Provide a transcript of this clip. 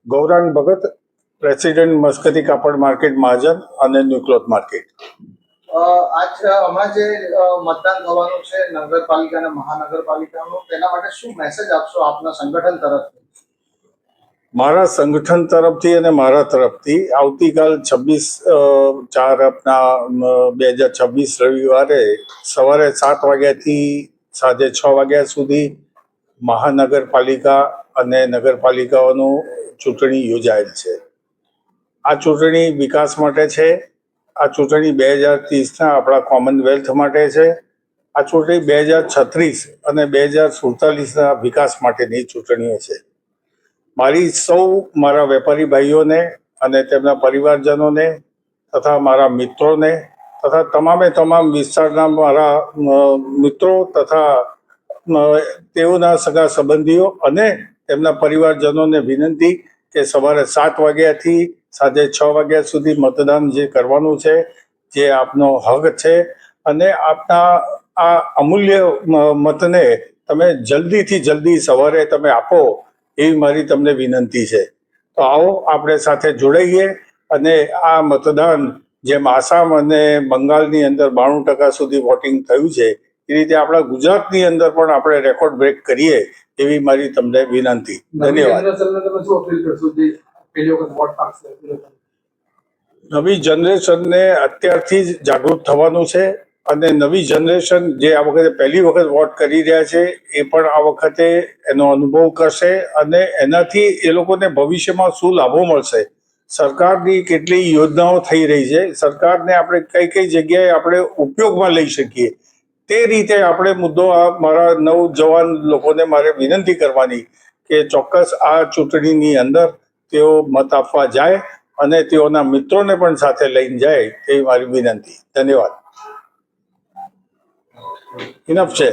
ગૌરાંગ ભગત, president Muskati કાપડ market મહાજન અને new cloth market. આજ હમણાં જે મતદાન થવાનું છે નગરપાલિકા અને મહાનગરપાલિકાનું, તેના માટે શું મેસેજ આપશો આપના સંગઠન તરફથી? મારા સંગઠન તરફથી અને મારા તરફથી આવતીકાલ 26/4/2026 રવિવારે સવારે 7 વાગ્યાથી સાંજે 6 વાગ્યા સુધી મહાનગરપાલિકા અને નગરપાલિકાઓનું ચૂંટણી યોજાયેલ છે. આ ચૂંટણી વિકાસ માટે છે. આ ચૂંટણી 2030ના આપણા કોમનવેલ્થ માટે છે. આ ચૂંટણી 2036 અને 2047ના વિકાસ માટેની ચૂંટણીઓ છે. મારા વેપારી ભાઈઓને અને તેમના પરિવારજનોને તથા મારા મિત્રોને તથા તમામ વિસ્તારના મારા મિત્રો તથા તેઓના સગા સંબંધીઓ અને તેમના પરિવારજનોને વિનંતી કે સવારે 7 વાગ્યાથી સાંજે 6 વાગ્યા સુધી મતદાન જે કરવાનું છે, જે આપનો હક છે અને આપના આ અમૂલ્ય મતને તમે જલ્દીથી જલ્દી સવારે તમે આપો એવી મારી તમને વિનંતી છે. તો આવો આપણે સાથે જોડાઈએ અને આ મતદાન જેમ આસામ અને બંગાળની અંદર 92% સુધી વોટિંગ થયું છે, એ રીતે આપણા ગુજરાતની અંદર પણ આપણે રેકોર્ડ બ્રેક કરીએ એવી મારી તમને વિનંતી. ધન્યવાદ. નવી જનરેશનને અત્યારથી જ જાગૃત થવાનું છે અને નવી જનરેશન જે આ વખતે પહેલી વખત વોટ કરી રહ્યા છે એ પણ આ વખતે એનો અનુભવ કરશે અને એનાથી એ લોકોને ભવિષ્યમાં શું લાભો મળશે, સરકારની કેટલી યોજનાઓ થઈ રહી છે, સરકારને આપણે કઈ જગ્યાએ આપણે ઉપયોગમાં લઈ શકીએ, તે રીતે આપણે મુદ્દો આ મારા નવજવાન લોકોને મારે વિનંતી કરવાની કે ચોક્કસ આ ચૂંટણીની અંદર તેઓ મત આપવા જાય અને તેઓના મિત્રોને પણ સાથે લઈને જાય એવી મારી વિનંતી. ધન્યવાદ. ઇનફ છે.